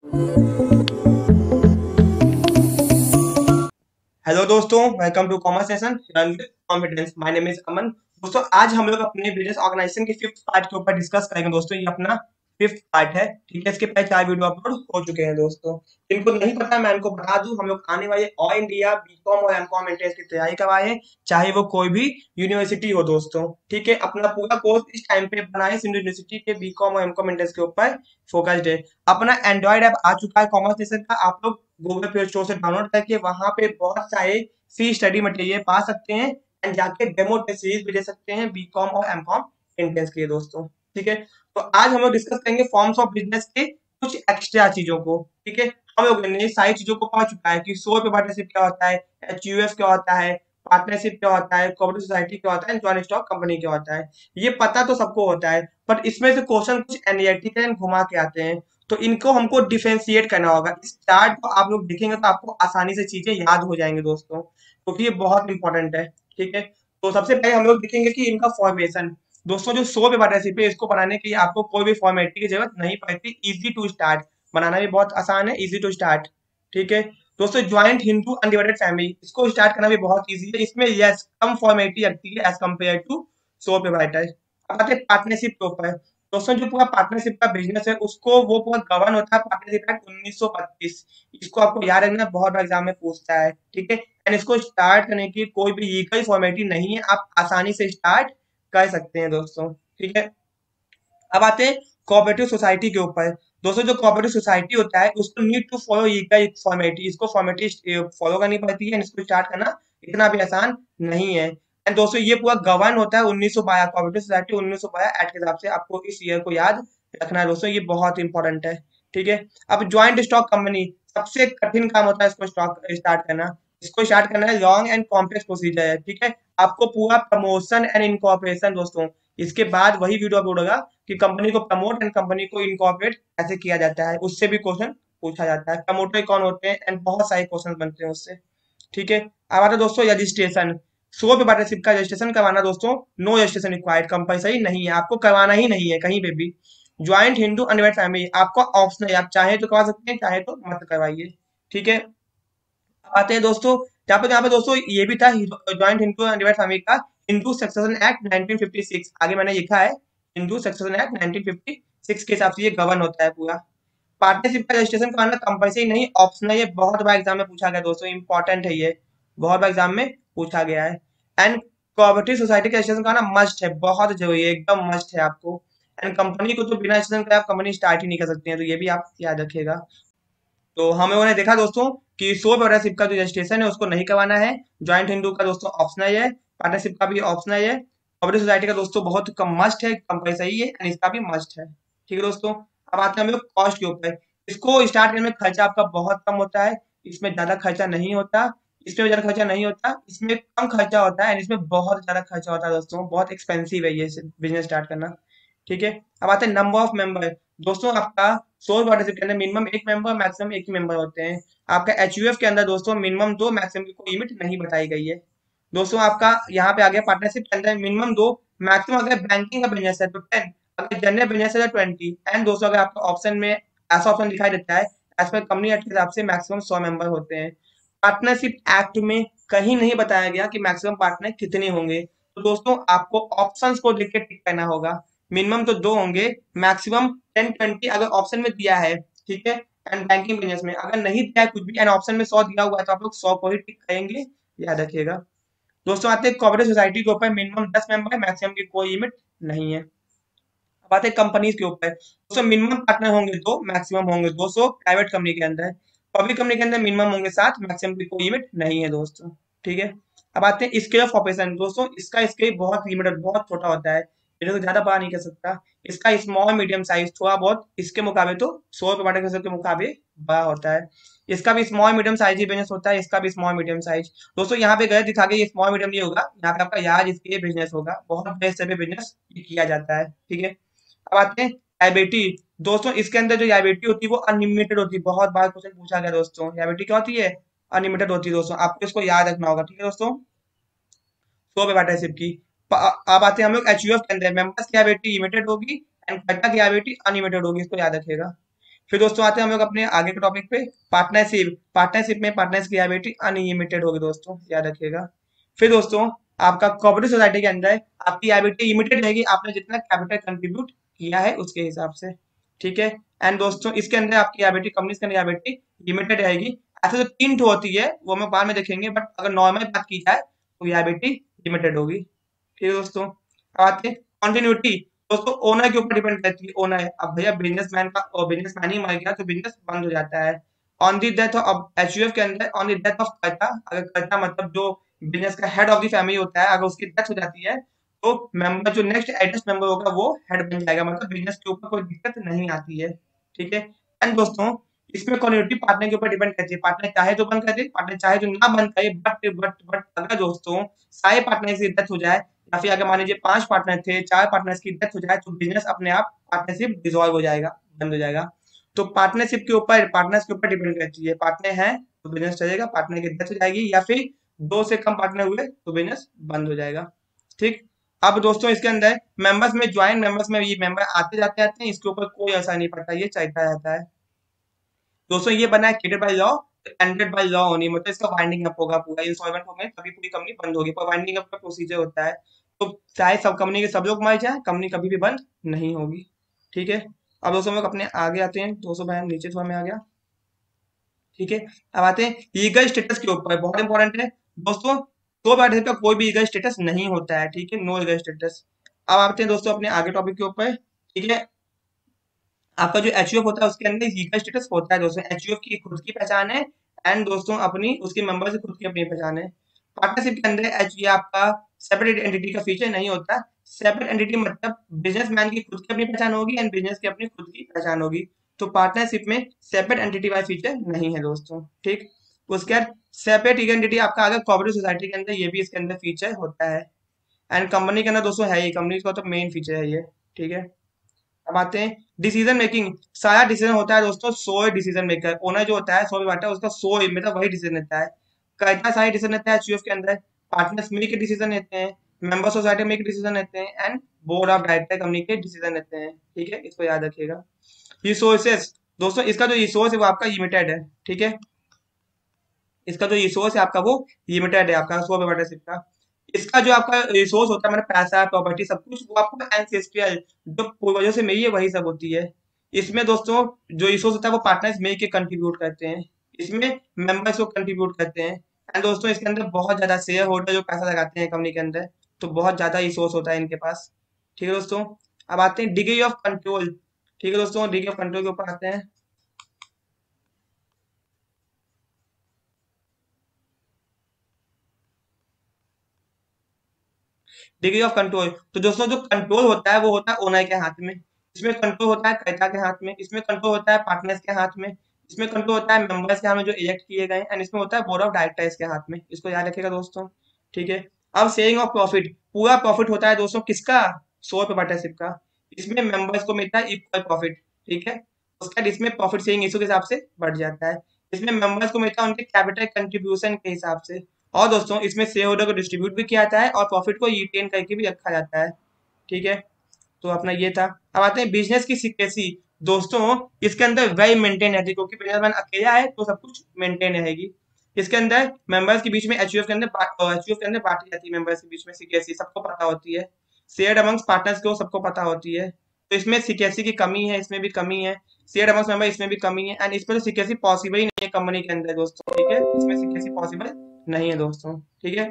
Hello दोस्तों, welcome to commerce session confidence. My name is Aman. दोस्तों, आज हम लोग अपने बिजनेस ऑर्गेनाइजेशन के फिफ्थ पार्ट के ऊपर डिस्कस करेंगे। दोस्तों, ये अपना फिफ्थ पार्ट है, ठीक है। इसके पहले 4 वीडियो अपलोड हो चुके हैं। दोस्तों, जिनको नहीं पता मैं इनको बता दूं, हम लोग आने वाले ऑल इंडिया बीकॉम और एमकॉम एंट्रेंस की तैयारी करवाए हैं, चाहे वो कोई भी यूनिवर्सिटी हो। दोस्तों, ठीक है, अपना पूरा कोर्स इस टाइम पे बनाए यूनिवर्सिटी के बीकॉम और एमकॉम एंट्रेंस के ऊपर फोकस्ड है। अपना एंड्रॉइड ऐप आ चुका है कॉमर्स सेशन का, आप लोग गूगल प्ले स्टोर से डाउनलोड करके वहां पे बहुत सारे फ्री स्टडी मटेरियल पा सकते हैं एंड जाके डेमो टेस्ट सीरीज भी दे सकते हैं बीकॉम और एमकॉम एंट्रेंस के लिए। दोस्तों, ठीक है, तो आज हम लोग डिस्कस करेंगे फॉर्म्स ऑफ बिजनेस के कुछ एक्स्ट्रा चीजों को। ठीक है, हम लोग ने सारी चीजों को पढ़ चुका है कि सो पे पार्टनरशिप क्या होता है, एचयूएफ क्या होता है, पार्टनरशिप क्या होता है, कोऑपरेटिव सोसाइटी क्या होता है, जॉइंट स्टॉक कंपनी क्या होता है। ये पता तो सबको होता है, बट इसमें से क्वेश्चन कुछ एनालिटिकल घुमा के आते हैं, तो इनको हमको डिफरेंशिएट करना होगा। इस चार्ट को आप लोग देखेंगे तो आपको आसानी से चीजें याद हो जाएंगे दोस्तों, क्योंकि ये बहुत इंपॉर्टेंट है। ठीक है, तो सबसे पहले हम लोग देखेंगे कि इनका फॉर्मेशन। दोस्तों, जो सो पे पार्टनरशिप है, इसको बनाने के लिए आपको कोई भी फॉर्मेलिटी की जरूरत नहीं पड़ती। इजी टू स्टार्ट, बनाना भी बहुत आसान है, इजी टू स्टार्ट। ठीक है दोस्तों, ज्वाइंट हिंदू अनडिवाइडेड फैमिली, इसको स्टार्ट करना भी बहुत इजी है। इसमें यस कम फॉर्मेलिटी लगती है एज कम्पेयर टू सो पे पार्टनर। अब आते हैं पार्टनरशिप के ऊपर। दोस्तों, जो पूरा पार्टनरशिप का बिजनेस है, उसको वो पूरा गवर्न होता है पार्टनरशिप एक्ट 1925। इसको आपको याद रखना, बहुत बार एग्जाम में पूछता है। ठीक है, एंड इसको स्टार्ट करने की कोई भी लीगल फॉर्मेलिटी नहीं है, आप आसानी से स्टार्ट कर सकते हैं। दोस्तों, ठीक है, अब आते हैं कोऑपरेटिव सोसाइटी के ऊपर। दोस्तों, जो कोऑपरेटिव सोसाइटी होता है, उसको need to follow legal formality, इसको फॉर्मेलिटी फॉलो करनी पड़ती है। इसको स्टार्ट करना इतना भी आसान नहीं है। एंड दोस्तों, ये पूरा गवर्न होता है 1912 कोऑपरेटिव सोसाइटी 1912 एक्ट के हिसाब से। आपको इस ईयर को याद रखना है दोस्तों, ये बहुत इंपॉर्टेंट है। ठीक है, अब ज्वाइंट स्टॉक कंपनी, सबसे कठिन काम होता है इसको स्टॉक स्टार्ट करना। इसको स्टार्ट करना है, लॉन्ग एंड कॉम्प्लेक्स प्रोसीजर है। ठीक है, आपको पूरा प्रमोशन एंड इनकॉर्पोरेशन, दोस्तों इसके बाद वही वीडियो अपलोड होगा कि कंपनी को प्रमोट एंड कंपनी को इनकॉर्पोरेट कैसे किया जाता है, उससे भी क्वेश्चन पूछा जाता है। प्रमोटर कौन होते हैं एंड बहुत सारे क्वेश्चन बनते हैं उससे। ठीक है, अब आता है दोस्तों रजिस्ट्रेशन। सो पे पार्टनरशिप का रजिस्ट्रेशन करवाना दोस्तों, नो रजिस्ट्रेशन रिक्वायर्ड, कंपलसरी नहीं है, आपको करवाना ही नहीं है कहीं पे भी। ज्वाइंट हिंदू अनडिवाइडेड फैमिली आपको ऑप्शनल है, आप चाहे तो करवा सकते हैं, चाहे तो मत करवाइए। ठीक है, आते हैं दोस्तों, यहाँ पे दोस्तों ये भी था ज्वाइंट हिंदू अनडिवाइडेड फैमिली का हिंदू सक्सेशन एक्ट 1956, आगे मैंने लिखा है हिंदू सक्सेशन एक्ट 1956 के हिसाब से ये गवर्न होता है पूरा। पार्टनरशिप का रजिस्ट्रेशन कराना कंपलसरी नहीं, ऑप्शनल है। ये बहुत बार एग्जाम में पूछा गया दोस्तों, इंपॉर्टेंट है ये, बहुत बार एग्जाम में पूछा गया है। एंड कोऑपरेटिव सोसाइटी का रजिस्ट्रेशन कराना मस्ट है, बहुत जरूरी है, एकदम मस्ट है आपको। एंड कंपनी को तो बिना रजिस्ट्रेशन कराए आप कंपनी स्टार्ट ही नहीं कर सकते हैं, तो ये भी आप याद रखिएगा। तो हम लोगों ने देखा दोस्तों कि सो पार्टनरशिप का जो रजिस्ट्रेशन है उसको नहीं करवाना है। ज्वाइंट हिंदू का दोस्तों ऑप्शनल है, पार्टनरशिप का भी ऑप्शनल है, कोऑपरेटिव सोसाइटी का दोस्तों बहुत कम मस्ट है, कंपलसरी है, एंड इसका भी मस्ट है। ठीक है दोस्तों, अब आते हैं हम लोग कॉस्ट के ऊपर। इसको स्टार्ट करने में खर्चा आपका बहुत कम होता है, इसमें ज्यादा खर्चा नहीं होता, इसमें भी ज्यादा खर्चा नहीं होता, इसमें कम खर्चा होता है, एंड इसमें बहुत ज्यादा खर्चा होता है दोस्तों, बहुत एक्सपेंसिव है ये बिजनेस स्टार्ट करना। ठीक है, अब आते हैं नंबर ऑफ मेंबर। दोस्तों, आपका सोल पार्टनरशिप के अंदर मिनिमम एक मेंबर, मैक्सिमम एक ही मेंबर होते हैं। आपका एचयूएफ के अंदर दोस्तों मिनिमम दो, मैक्सिमम की कोई लिमिट नहीं बताई गई है। दोस्तों, आपका यहाँ पे आ गया पार्टनरशिप के अंदर मिनिमम दो, मैक्सिमम अगर बैंकिंग का बिजनेस है तो 10, अगर जनरल बिजनेस है तो 20। एंड दोस्तों, अगर आपका ऑप्शन में ऐसा ऑप्शन दिखाई देता है, एज पर कंपनी एक्ट के हिसाब से मैक्सिमम 100 मेंबर होते हैं। पार्टनरशिप एक्ट में कहीं नहीं बताया गया कि मैक्सिमम पार्टनर कितने होंगे, तो दोस्तों आपको ऑप्शंस को देख के टिक करना होगा। मिनिमम तो दो होंगे, मैक्सिमम 10-20 अगर ऑप्शन में दिया है। ठीक है, एंड बैंकिंग बिजनेस में अगर नहीं दिया है कुछ भी एंड ऑप्शन में 100 दिया हुआ है, तो आप लोग 100 को ही टिक करेंगे, याद रखिएगा। दोस्तों, आते हैं कोऑपरेटिव सोसाइटी के ऊपर, मिनिमम 10 मेंबर है, मैक्सिमम की कोई लिमिट नहीं है। अब आते हैं कंपनीज के ऊपर। दोस्तों, मिनिमम पार्टनर होंगे दो, मैक्सिमम होंगे 200 प्राइवेट कंपनी के अंदर। पब्लिक कंपनी के अंदर मिनिमम होंगे 7, मैक्सिमम की कोई लिमिट नहीं है दोस्तों। ठीक है, अब आते हैं स्केल ऑफ ऑपरेशन। दोस्तों, इसका स्केल बहुत लिमिटेड, बहुत छोटा होता है, इन्हें तो ज्यादा बड़ा नहीं कर सकता। इसका स्मॉल मीडियम साइज थोड़ा बहुत इसके मुकाबले तो 100 के मुकाबले बड़ा होता है। इसका भी स्मॉल मीडियम साइज ही बिजनेस होता है, इसका भी स्मॉल मीडियम साइज। दोस्तों, यहाँ पे गलत दिखा के, ये स्मॉल मीडियम नहीं होगा, यहाँ पे आपका यार इसके बिजनेस होगा, बहुत बड़े से बिजनेस किया जाता है। ठीक है, अब आते हैं लायबिलिटी। दोस्तों, इसके अंदर जो लायबिलिटी होती है वो अनलिमिटेड होती है, बहुत बार क्वेश्चन पूछा गया दोस्तों, लायबिलिटी क्या होती है, अनलिमिटेड होती है दोस्तों, आपको इसको याद रखना होगा। ठीक है दोस्तों, सो पे पार्टनरशिप की। अब आते हैं हम लोग एचयूएफ के अंदर, मेंबर्स की लायबिलिटी लिमिटेड होगी एंड क्रेडिटर की लायबिलिटी अनलिमिटेड होगी, इसको याद रखिएगा। फिर दोस्तों आते हैं हम लोग अपने आगे के टॉपिक पे, पार्टनरशिप। पार्टनरशिप में पार्टनर्स की लायबिलिटी अनलिमिटेड होगी दोस्तों, याद रखिएगा। फिर दोस्तों आपका कोऑपरेटिव सोसाइटी के अंदर आपकी लायबिलिटी लिमिटेड रहेगी, आपने जितना कैपिटल कंट्रीब्यूट किया है उसके हिसाब से, ठीक है। एंड दोस्तों इसके अंदर आपकी लायबिलिटी, कंपनीज के अंदर लायबिलिटी लिमिटेड रहेगी। ऐसे तो 3 ठो होती है, वो हम बाद में देखेंगे, बट अगर नॉर्मल बात की जाए तो लायबिलिटी लिमिटेड होगी, ठीक है दोस्तों। अब आते हैं कंटिन्यूटी। दोस्तों ओनर के ऊपर डिपेंड करती है, ओनर है, अब भैया बिजनेसमैन का, और बिजनेसमैन ही मर गया तो बिजनेस बंद हो जाता है। On the death of HUF के अंदर, ऑन दी डेथ ऑफ कर्ता, अगर कर्ता मतलब जो बिजनेस का हेड ऑफ द फैमिली होता है, अगर उसकी डेथ हो जाती है तो मेंबर, जो नेक्स्ट एडेस्ट मेंबर होगा वो हेड बन जाएगा, मतलब बिजनेस के ऊपर कोई दिक्कत नहीं आती है, ठीक है। एंड दोस्तों इसमें कम्युनिटी पार्टनर के ऊपर डिपेंड करती है, पार्टनर चाहे तो बंद कर दे, पार्टनर चाहे तो ना बंद करे, बट अगर दोस्तों सारे पार्टनर की डेथ हो जाए, या फिर अगर मान लीजिए 5 पार्टनर थे, 4 पार्टनर्स की डेथ हो जाए, तो बिजनेस अपने आप पार्टनरशिप डिसॉल्व हो जाएगा, बंद हो जाएगा। तो पार्टनरशिप के ऊपर, पार्टनर्स के ऊपर डिपेंड करती है, पार्टनर है तो बिजनेस चलेगा, पार्टनर की डेथ हो जाएगी, या फिर 2 से कम पार्टनर हुए तो बिजनेस बंद हो जाएगा, ठीक। अब दोस्तों इसके अंदर मेंबर्स में, ज्वाइंट मेंबर्स में ये मेंबर आते जाते रहते हैं, इसके ऊपर कोई असर नहीं पड़ता, ये चलता रहता है दोस्तों। ये बना है created by law, ended by law होनी, मतलब इसका वाइंडिंग अप होगा, पूरा इंसॉल्वेंट हो गए तभी पूरी कंपनी बंद होगी, पर वाइंडिंग अप का प्रोसीजर होता है। तो चाहे सब कंपनी के सब लोग मर जाए, कंपनी कभी भी बंद नहीं होगी, ठीक है। अब दोस्तों हम लोग अपने आगे आते हैं, 200 बहन नीचे थोड़ा में आ गया, ठीक है। अब आते हैं लीगल स्टेटस के ऊपर, बहुत इंपॉर्टेंट है दोस्तों। दो पार्टनरशिप का कोई भी लीगल स्टेटस नहीं होता है, ठीक है, नो लीगल स्टेटस। अब आते हैं दोस्तों अपने आगे टॉपिक के ऊपर, ठीक है। आपका जो एचयूएफ होता है उसके अंदर लीगल स्टेटस होता है दोस्तों, एचयूएफ की खुद की पहचान है, एंड दोस्तों अपनी, उसके मेंबर से खुद की अपनी पहचान है। पार्टनरशिप के अंदर एच, ये आपका सेपरेट एंटिटी का फीचर नहीं होता। सेपरेट एंटिटी मतलब बिजनेसमैन की खुद की अपनी पहचान होगी एंड बिजनेस की अपनी खुद की पहचान होगी। तो पार्टनरशिप में सेपरेट एंटिटी वाला फीचर नहीं है दोस्तों, ठीक। उसके बाद सेपरेट एंटिटी आपका अगर कोऑपरेटिव सोसाइटी के अंदर, ये भी इसके अंदर फीचर होता है। एंड कंपनी के अंदर दोस्तों है ही, कंपनी का तो मेन फीचर है ये, ठीक है। अब आते हैं डिसीजन मेकिंग। सारा डिसीजन होता है दोस्तों सोए डिसीजन मेकर, ओनर जो होता है सो बांटा है, उसका सोए मतलब वही डिसीजन लेता है। कितना सारे डिसीजन लेता है एचयूएफ के अंदर, पार्टनर्स मिल के डिसीजन लेते हैं, मेंबर सोसाइटी मिल के डिसीजन लेते हैं, and board of director company के डिसीजन लेते हैं, ठीक है, इसको याद रखिएगा। रिसोर्सेस दोस्तों, इसका जो रिसोर्स है वो आपका लिमिटेड है, ठीक है। इसका जो रिसोर्स है आपका वो लिमिटेड है, आपका सो पार्टनरशिप का। इसका जो आपका रिसोर्स होता है, मतलब पैसा, प्रॉपर्टी, सब कुछ, वो आपको एंसेस्ट्रियल, जो पूर्वजों से मिली है वही सब होती है। इसमें दोस्तों जो रिसोर्स होता है वो पार्टनर्स मिल के कंट्रीब्यूट करते हैं, इसमें मेंबर्स को कंट्रीब्यूट करते हैं। एंड दोस्तों इसके अंदर बहुत ज्यादा शेयर होल्डर जो पैसा लगाते हैं कंपनी के अंदर, तो बहुत ज्यादा रिसोर्स होता है इनके पास, ठीक है दोस्तों। अब आते हैं डिग्री ऑफ कंट्रोल, ठीक है दोस्तों, डिग्री ऑफ कंट्रोल के ऊपर आते हैं। डिग्री ऑफ कंट्रोल, तो दोस्तों जो कंट्रोल होता है वो होता है ओनर के हाथ में, इसमें कंट्रोल होता है क्रेता के हाथ में, इसमें कंट्रोल होता है पार्टनर्स के हाथ में, इसमें कंट्रोल होता है मेंबर्स के हाथ में जो इलेक्ट किए गए, एंड इसमें होता है बोर्ड ऑफ डायरेक्टर्स के हाथ में, इसको याद रखिएगा दोस्तों, ठीक है। अब शेयरिंग ऑफ प्रॉफिट, पूरा प्रॉफिट होता है दोस्तों किसका, सोल प्रोप्राइटरशिप का, इसमें मेंबर्स को मिलता है इक्वल प्रॉफिट, ठीक है। उसके बाद इसमें प्रॉफिट शेयरिंग इशू के हिसाब से बढ़ जाता है, इसमें मेंबर्स को मिलता है उनके कैपिटल कंट्रीब्यूशन के हिसाब से, और दोस्तों इसमें शेयर होल्डर को डिस्ट्रीब्यूट भी किया जाता है और प्रॉफिट को रिटेन करके भी रखा जाता है, ठीक है। तो अपना ये था। अब आते हैं बिजनेस की सीक्रेसी। दोस्तों इसके अंदर वेल मेंटेन रहती है, क्योंकि बिजनेसमैन अकेला है तो सब कुछ मेंटेन रहेगी। इसके अंदर मेंबर्स के बीच में एचयूएफ के अंदर एचयूएफ के अंदर बांटी जाती है, मेंबर्स के बीच में सीक्रेसी सबको पता होती है, शेयर्ड अमंग्स पार्टनर्स को सबको पता होती है। तो इसमें सीक्रेसी की कमी है, इसमें भी कमी है, शेयर्ड अमंग्स मेंबर इसमें भी कमी है, एंड इसमें तो सीक्रेसी पॉसिबल ही नहीं है कंपनी के अंदर दोस्तों, ठीक है, इसमें सीक्रेसी पॉसिबल नहीं है दोस्तों, ठीक है।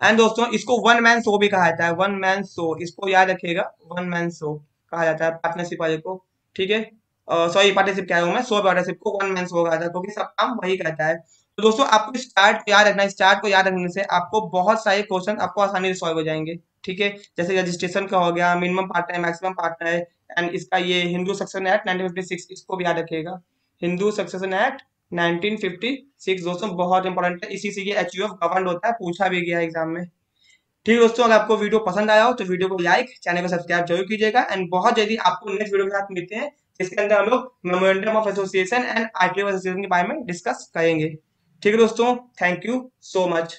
एंड दोस्तों इसको वन मैन शो भी कहा जाता है, वन मैन शो, इसको याद रखिएगा, वन मैन शो कहा जाता है पार्टनरशिप वाले को, ठीक है। सॉरी पार्टनरशिप कह रहा हूँ मैं, शो पार्टनरशिप को वन मैन शो कहा जाता है, क्योंकि सब काम वही करता है। तो दोस्तों आपको इस चार्ट को याद रखना है, इस चार्ट को याद रखने से आपको बहुत सारे क्वेश्चन आपको आसानी से सॉल्व हो जाएंगे, ठीक है। जैसे रजिस्ट्रेशन का हो गया, minimum partner, maximum partner, and इसका ये हिंदू सक्सेशन एक्ट 1956, इसको भी याद रखिएगा, हिंदू सक्सेशन एक्ट 1956 दोस्तों बहुत इंपॉर्टेंट है, इसी से ये एचयूएफ गवर्न होता है, पूछा भी गया एग्जाम में, ठीक है दोस्तों। अगर आपको वीडियो पसंद आया हो तो वीडियो को लाइक, चैनल को सब्सक्राइब जरूर कीजिएगा, एंड बहुत जल्दी आपको नेक्स्ट वीडियो के साथ मिलते हैं, जिसके अंदर हम लोग memorandum of association and RTO association के बारे में डिस्कस करेंगे, ठीक है दोस्तों, थैंक यू सो मच।